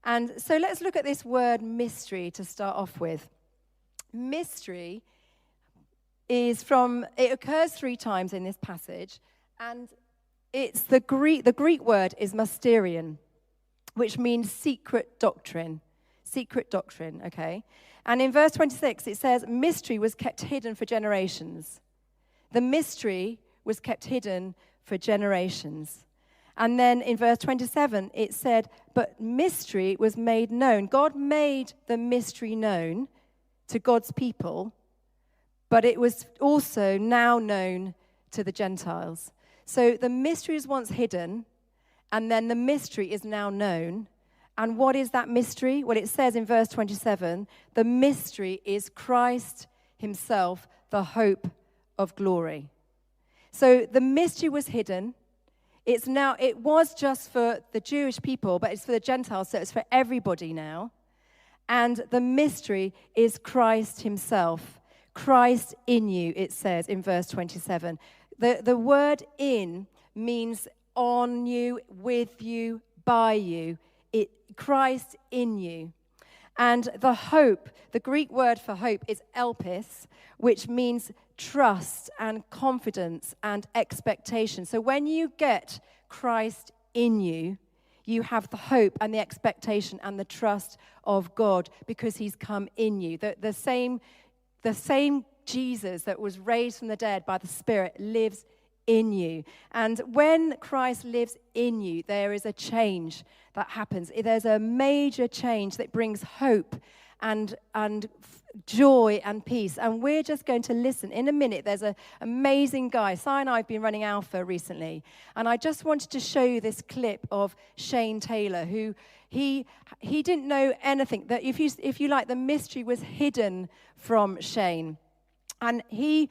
And so let's look at this word mystery to start off with. Mystery it occurs 3 times in this passage, and it's the Greek word is mysterion, which means secret doctrine, okay? And in verse 26, it says, mystery was kept hidden for generations. The mystery was kept hidden for generations. And then in verse 27, it said, but mystery was made known. God made the mystery known to God's people, but it was also now known to the Gentiles. So the mystery was once hidden, and then the mystery is now known. And what is that mystery? Well, it says in verse 27, the mystery is Christ himself, the hope of glory. So the mystery was hidden. It was just for the Jewish people, but it's for the Gentiles, so it's for everybody now. And the mystery is Christ himself. Christ in you, it says in verse 27. The word in means on you, with you, by you. Christ in you. And the hope, the Greek word for hope is elpis, which means trust and confidence and expectation. So when you get Christ in you, you have the hope and the expectation and the trust of God because he's come in you. The same Jesus that was raised from the dead by the Spirit lives in you. And when Christ lives in you, there is a change that happens. There's a major change that brings hope and joy and peace. And we're just going to listen. In a minute, there's an amazing guy. Si and I have been running Alpha recently. And I just wanted to show you this clip of Shane Taylor, who he didn't know anything. That if you like, the mystery was hidden from Shane. And he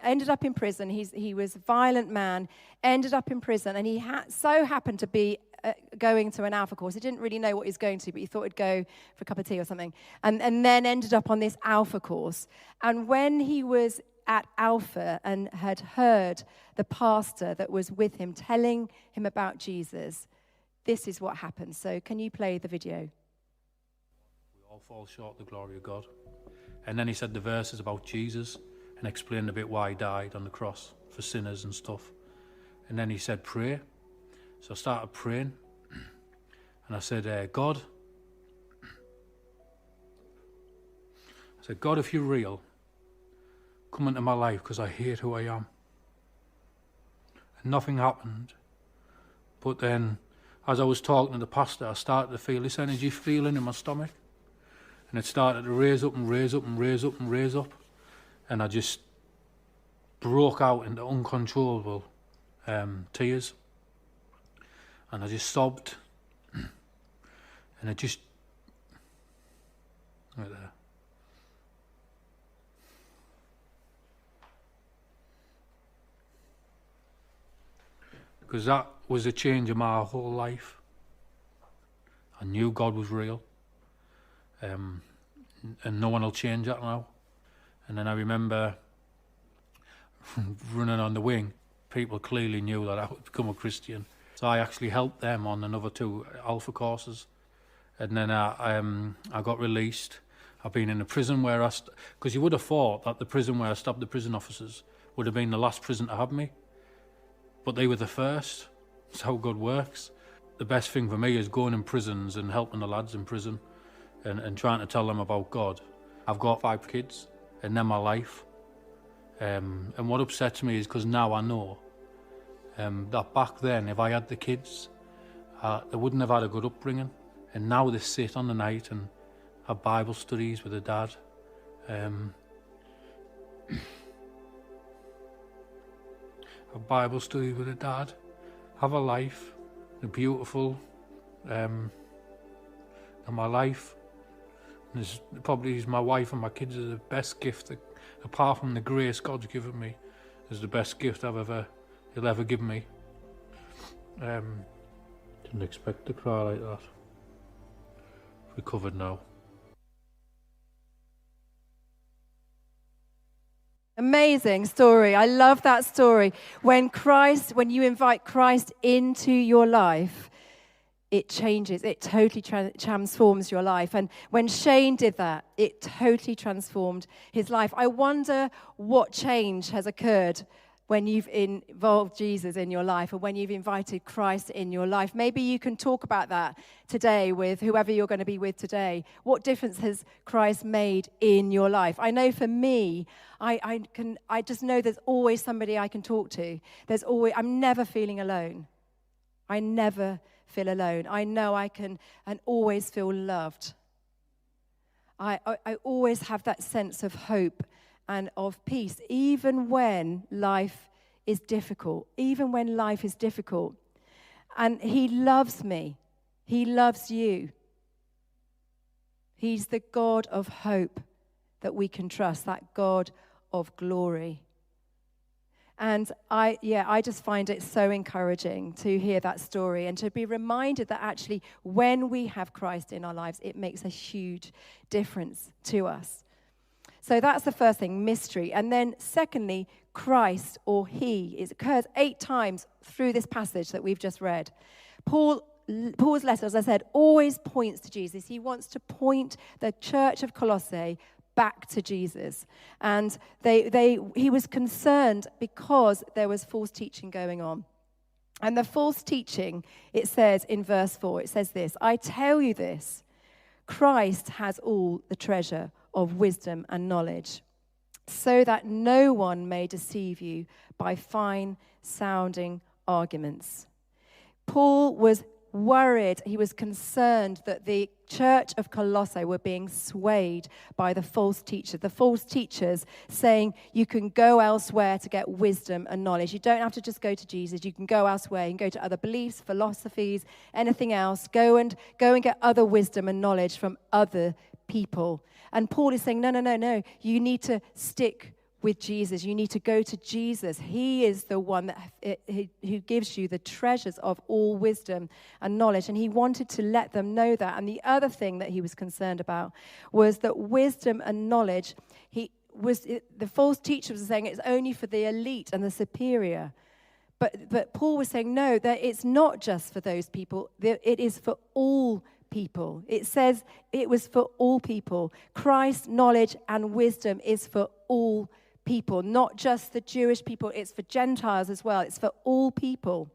ended up in prison. He was a violent man, ended up in prison, and he so happened to be going to an Alpha course. He didn't really know what he was going to, but he thought he'd go for a cup of tea or something, and then ended up on this Alpha course. And when he was at Alpha and had heard the pastor that was with him telling him about Jesus, this is what happened. So can you play the video? We all fall short of the glory of God. And then he said the verses about Jesus and explained a bit why he died on the cross for sinners and stuff. And then he said, pray. So I started praying. And I said, God, if you're real, come into my life because I hate who I am. And nothing happened. But then, as I was talking to the pastor, I started to feel this energy feeling in my stomach. And it started to raise up and raise up and raise up and raise up. And I just broke out into uncontrollable tears. And I just sobbed. And it just... right there. Because that was a change of my whole life. I knew God was real. And no one will change that now. And then I remember running on the wing. People clearly knew that I would become a Christian. So I actually helped them on another 2 Alpha courses. And then I got released. I've been in a prison where because you would have thought that the prison where I stabbed the prison officers would have been the last prison to have me. But they were the first. That's how God works. The best thing for me is going in prisons and helping the lads in prison. And trying to tell them about God. I've got 5 kids, and they're my life. And what upsets me is because now I know that back then, if I had the kids, they wouldn't have had a good upbringing. And now they sit on the night and have Bible studies with their dad. Have Bible studies with their dad. Have a life. They're beautiful. And my life. Probably my wife and my kids are the best gift that, apart from the grace God's given me, is the best gift he'll ever give me. Didn't expect to cry like that. Recovered now. Amazing story. I love that story. When you invite Christ into your life, it changes. It totally transforms your life. And when Shane did that, it totally transformed his life. I wonder what change has occurred when you've involved Jesus in your life, or when you've invited Christ in your life. Maybe you can talk about that today with whoever you're going to be with today. What difference has Christ made in your life? I know for me, I just know there's always somebody I can talk to. I'm never feeling alone. I never feel alone. I know I can and always feel loved. I always have that sense of hope and of peace, even when life is difficult, And he loves me. He loves you. He's the God of hope that we can trust, that God of glory. And I just find it so encouraging to hear that story and to be reminded that actually when we have Christ in our lives, it makes a huge difference to us. So that's the first thing, mystery. And then secondly, Christ or he. It occurs 8 times through this passage that we've just read. Paul's letter, as I said, always points to Jesus. He wants to point the church of Colossae back to Jesus. And he was concerned because there was false teaching going on. And the false teaching, it says in verse 4, it says this, I tell you this, Christ has all the treasure of wisdom and knowledge, so that no one may deceive you by fine-sounding arguments. Paul was worried, he was concerned that the church of Colossae were being swayed by the false teachers saying you can go elsewhere to get wisdom and knowledge. You don't have to just go to Jesus, you can go elsewhere, you can go to other beliefs, philosophies, anything else. Go and get other wisdom and knowledge from other people. And Paul is saying, no, you need to stick with Jesus. You need to go to Jesus. He is the one who gives you the treasures of all wisdom and knowledge. And he wanted to let them know that. And the other thing that he was concerned about was that wisdom and knowledge, the false teachers were saying it's only for the elite and the superior. But Paul was saying, no, that it's not just for those people. It is for all people. It says it was for all people. Christ's knowledge and wisdom is for all people, not just the Jewish people. It's for Gentiles as well. It's for all people.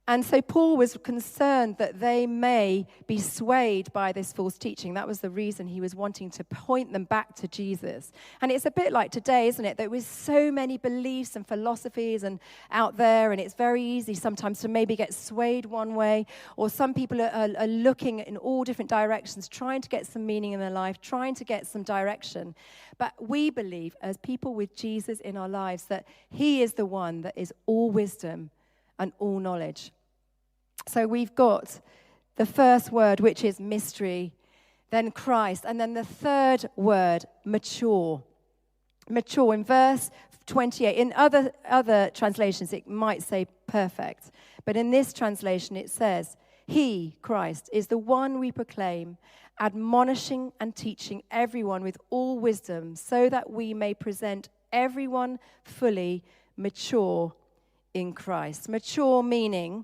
And so Paul was concerned that they may be swayed by this false teaching. That was the reason he was wanting to point them back to Jesus. And it's a bit like today, isn't it? There was so many beliefs and philosophies and out there, and it's very easy sometimes to maybe get swayed one way, or some people are looking in all different directions, trying to get some meaning in their life, trying to get some direction. But we believe, as people with Jesus in our lives, that he is the one that is all wisdom and all knowledge. So we've got the first word, which is mystery, then Christ, and then the third word, mature. Mature. In verse 28, in other translations, it might say perfect. But in this translation, it says, he, Christ, is the one we proclaim, admonishing and teaching everyone with all wisdom, so that we may present everyone fully mature in Christ. Mature meaning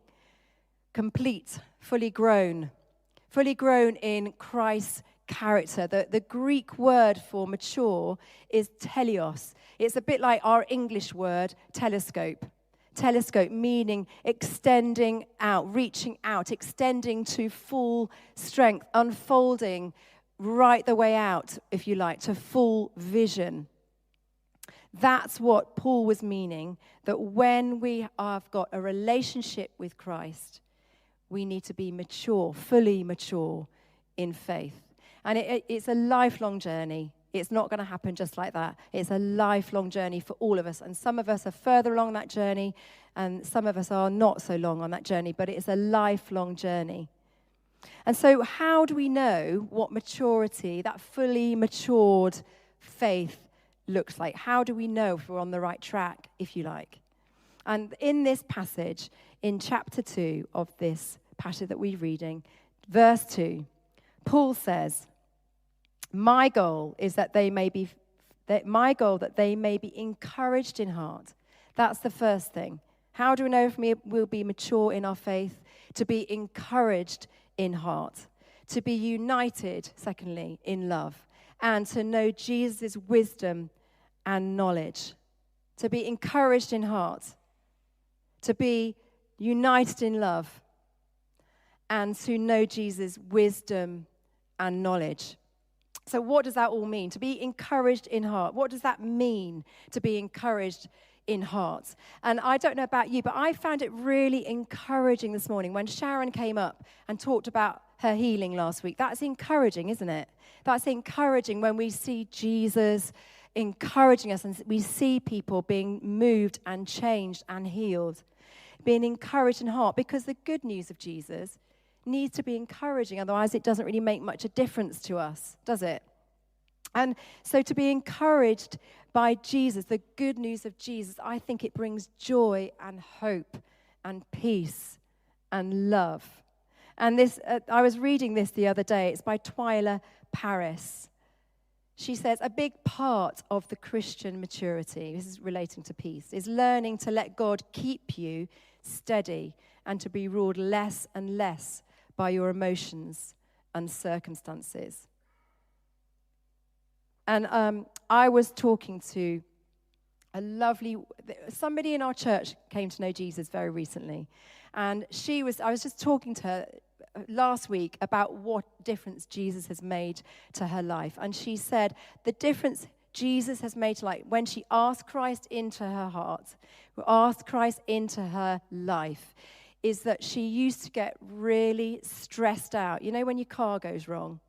complete, fully grown in Christ's character. The Greek word for mature is teleos. It's a bit like our English word telescope. Telescope meaning extending out, reaching out, extending to full strength, unfolding right the way out, if you like, to full vision. That's what Paul was meaning, that when we have got a relationship with Christ, we need to be mature, fully mature in faith. And it's a lifelong journey. It's not going to happen just like that. It's a lifelong journey for all of us. And some of us are further along that journey, and some of us are not so long on that journey, but it's a lifelong journey. And so how do we know what maturity, that fully matured faith, looks like? How do we know if we're on the right track, if you like? And in this passage, in chapter 2 of this passage that we're reading, verse 2, Paul says, my goal that they may be encouraged in heart. That's the first thing. How do we know if we'll be mature in our faith? to be encouraged in heart, to be united, secondly, in love, and to know Jesus' wisdom and knowledge. To be encouraged in heart, to be united in love, and to know Jesus' wisdom and knowledge. So what does that all mean? To be encouraged in heart. What does that mean, to be encouraged in heart? And I don't know about you, but I found it really encouraging this morning when Sharon came up and talked about her healing last week. That's encouraging, isn't it? That's encouraging when we see Jesus encouraging us and we see people being moved and changed and healed. Being encouraged in heart, because the good news of Jesus needs to be encouraging, otherwise it doesn't really make much a difference to us, does it? And so to be encouraged by Jesus, the good news of Jesus, I think it brings joy and hope and peace and love. And this, I was reading this the other day. It's by Twyla Paris. She says, a big part of the Christian maturity, this is relating to peace, is learning to let God keep you steady and to be ruled less and less by your emotions and circumstances. And I was talking to somebody in our church came to know Jesus very recently. And I was just talking to her last week about what difference Jesus has made to her life. And she said the difference Jesus has made to life, when she asked Christ into her heart, asked Christ into her life, is that she used to get really stressed out. You know when your car goes wrong?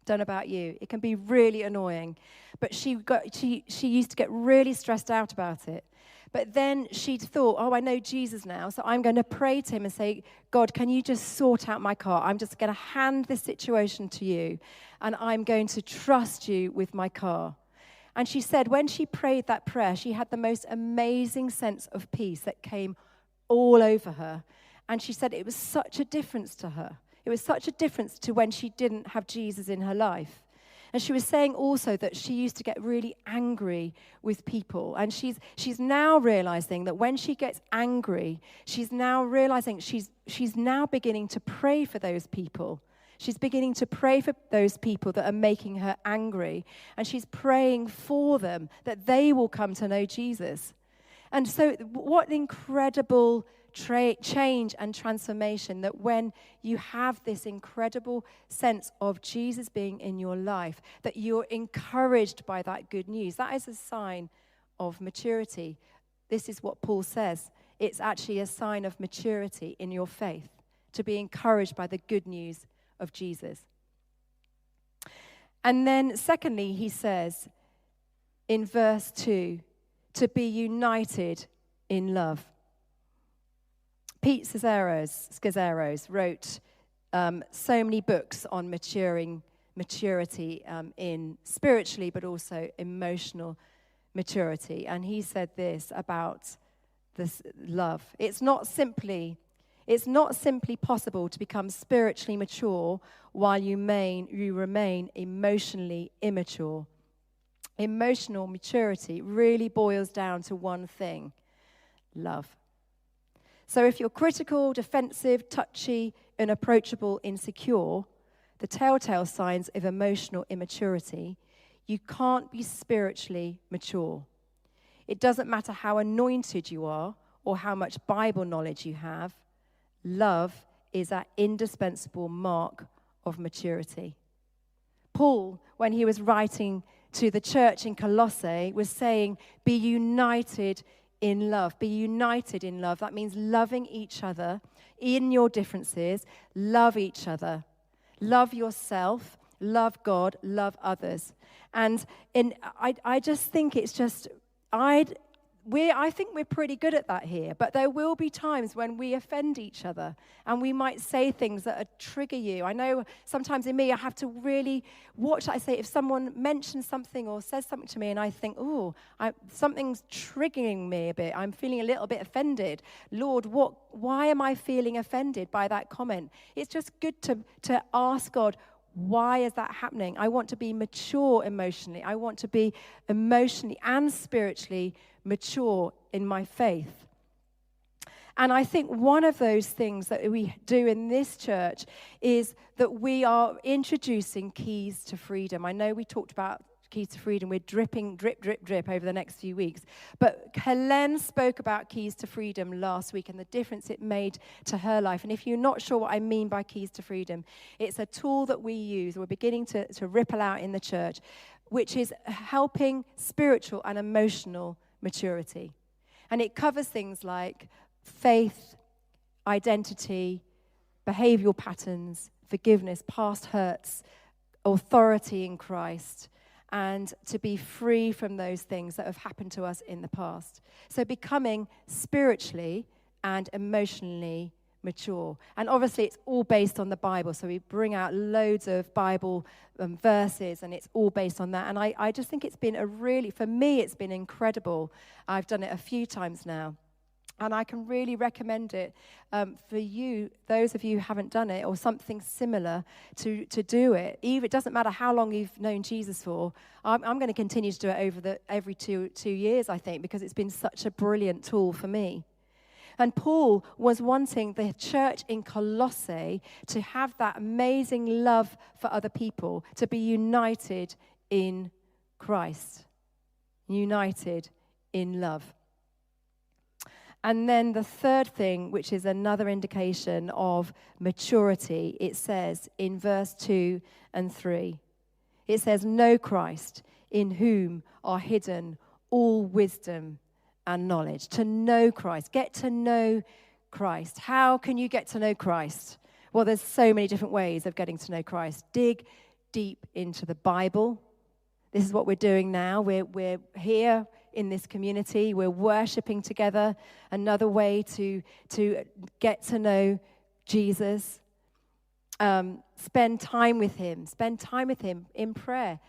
Don't know about you. It can be really annoying. But she used to get really stressed out about it. But then she thought, I know Jesus now, so I'm going to pray to him and say, God, can you just sort out my car? I'm just going to hand this situation to you, and I'm going to trust you with my car. And she said when she prayed that prayer, she had the most amazing sense of peace that came all over her. And she said it was such a difference to her. It was such a difference to when she didn't have Jesus in her life. And she was saying also that she used to get really angry with people. And she's now realizing that when she gets angry, she's now realizing she's now beginning to pray for those people. She's beginning to pray for those people that are making her angry. And she's praying for them that they will come to know Jesus. And so what an incredible change and transformation that when you have this incredible sense of Jesus being in your life, that you're encouraged by that good news. That is a sign of maturity. This is what Paul says. It's actually a sign of maturity in your faith, to be encouraged by the good news of Jesus. And then secondly, he says in verse 2, to be united in love. Pete Scazzaro wrote so many books on maturity in spiritually, but also emotional maturity. And he said this about this love. It's not simply possible to become spiritually mature while you remain emotionally immature. Emotional maturity really boils down to one thing: love. So if you're critical, defensive, touchy, unapproachable, insecure, the telltale signs of emotional immaturity, you can't be spiritually mature. It doesn't matter how anointed you are or how much Bible knowledge you have. Love is that indispensable mark of maturity. Paul, when he was writing to the church in Colossae, was saying, be united in love. Be united in love. That means loving each other in your differences. Love each other. Love yourself. Love God. Love others. And I just think it's just, I think we're pretty good at that here, but there will be times when we offend each other and we might say things that trigger you. I know sometimes in me, I have to really watch what I say. If someone mentions something or says something to me and I think, something's triggering me a bit, I'm feeling a little bit offended. Lord, why am I feeling offended by that comment? It's just good to ask God, why is that happening? I want to be mature emotionally. I want to be emotionally and spiritually mature in my faith. And I think one of those things that we do in this church is that we are introducing keys to freedom. I know we talked about keys to freedom. We're dripping, drip, drip, drip over the next few weeks. But Helen spoke about keys to freedom last week and the difference it made to her life. And if you're not sure what I mean by keys to freedom, it's a tool that we use. We're beginning to ripple out in the church, which is helping spiritual and emotional maturity. And it covers things like faith, identity, behavioral patterns, forgiveness, past hurts, authority in Christ, and to be free from those things that have happened to us in the past. So becoming spiritually and emotionally mature. And obviously it's all based on the Bible, so we bring out loads of Bible verses, and it's all based on that. And I just think it's been for me, it's been incredible. I've done it a few times now. And I can really recommend it for you, those of you who haven't done it, or something similar, to do it. It doesn't matter how long you've known Jesus for. I'm going to continue to do it every two years, I think, because it's been such a brilliant tool for me. And Paul was wanting the church in Colossae to have that amazing love for other people, to be united in Christ, united in love. And then the third thing, which is another indication of maturity, it says in verse 2 and 3, it says, "Know Christ, in whom are hidden all wisdom and knowledge." To know Christ, get to know Christ. How can you get to know Christ? Well, there's so many different ways of getting to know Christ. Dig deep into the Bible. This is what we're doing now. We're here in this community. We're worshiping together. Another way to get to know Jesus. Spend time with him. Spend time with him in prayer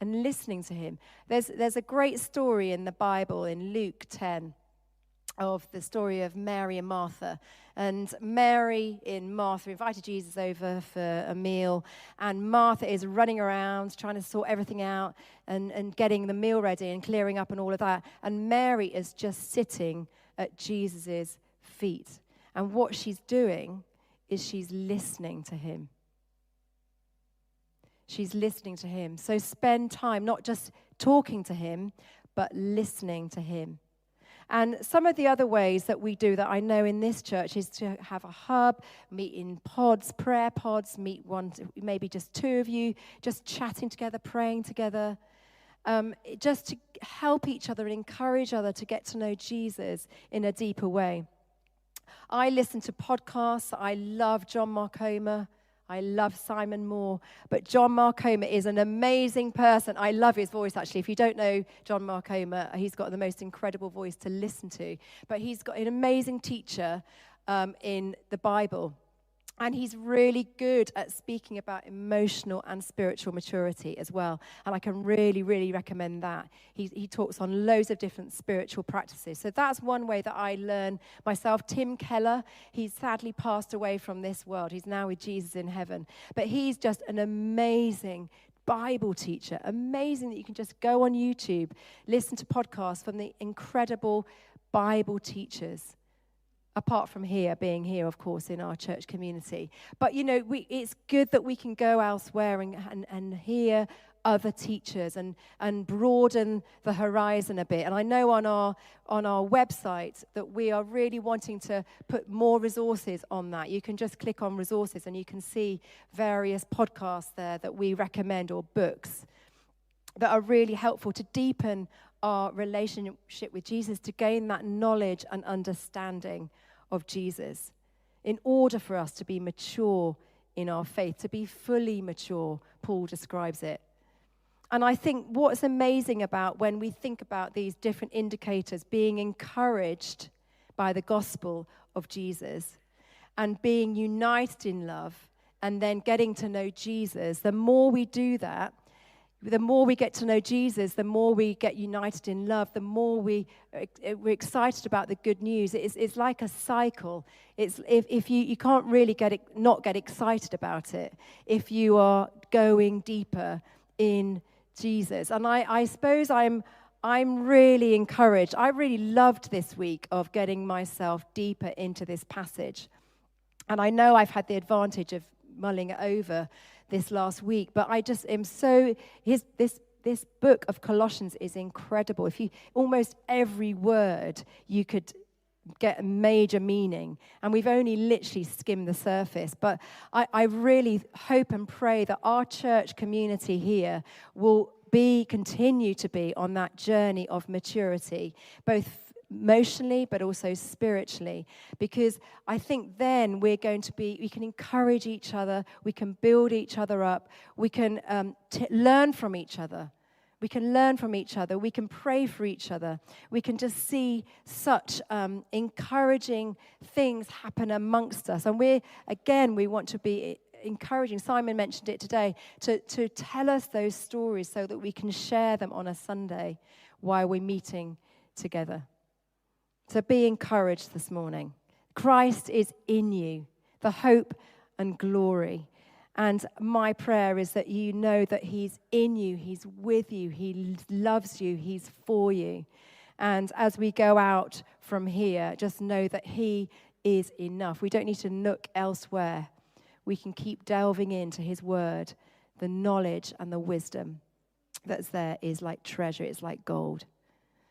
and listening to him. There's a great story in the Bible in Luke 10 of the story of Mary and Martha. And Mary and Martha invited Jesus over for a meal, and Martha is running around trying to sort everything out and getting the meal ready and clearing up and all of that. And Mary is just sitting at Jesus' feet. And what she's doing is she's listening to him. She's listening to him. So spend time not just talking to him, but listening to him. And some of the other ways that we do that I know in this church is to have a hub, meet in pods, prayer pods, meet maybe just two of you, just chatting together, praying together, just to help each other and encourage other to get to know Jesus in a deeper way. I listen to podcasts. I love John Marcoma. I love Simon Moore, but John Marcoma is an amazing person. I love his voice, actually. If you don't know John Marcoma, he's got the most incredible voice to listen to. But he's got an amazing teacher in the Bible. And he's really good at speaking about emotional and spiritual maturity as well. And I can really, really recommend that. He talks on loads of different spiritual practices. So that's one way that I learn myself. Tim Keller, he's sadly passed away from this world. He's now with Jesus in heaven. But he's just an amazing Bible teacher. Amazing that you can just go on YouTube, listen to podcasts from the incredible Bible teachers. Apart from being here, of course, in our church community. But, it's good that we can go elsewhere and hear other teachers and broaden the horizon a bit. And I know on our website that we are really wanting to put more resources on that. You can just click on resources and you can see various podcasts there that we recommend, or books that are really helpful to deepen our relationship with Jesus, to gain that knowledge and understanding of Jesus, in order for us to be mature in our faith, to be fully mature, Paul describes it. And I think what's amazing about when we think about these different indicators, being encouraged by the gospel of Jesus and being united in love and then getting to know Jesus, the more we do that, the more we get to know Jesus, the more we get united in love, the more we're excited about the good news. It's like a cycle. It's if you can't really not get excited about it if you are going deeper in Jesus. And I suppose I'm I'm really encouraged. I really loved this week of getting myself deeper into this passage. And I know I've had the advantage of mulling it over this last week, but I just am so, this book of Colossians is incredible. If you, almost every word you could get a major meaning, and we've only literally skimmed the surface. But I really hope and pray that our church community here will continue to be on that journey of maturity, both emotionally but also spiritually, because I think then we can encourage each other, we can build each other up, we can learn from each other. We can learn from each other. We can pray for each other. We can just see such encouraging things happen amongst us. And we want to be encouraging. Simon mentioned it today, to tell us those stories so that we can share them on a Sunday while we're meeting together. So be encouraged this morning. Christ is in you, the hope and glory. And my prayer is that you know that he's in you, he's with you, he loves you, he's for you. And as we go out from here, just know that he is enough. We don't need to look elsewhere. We can keep delving into his word. The knowledge and the wisdom that's there is like treasure, it's like gold.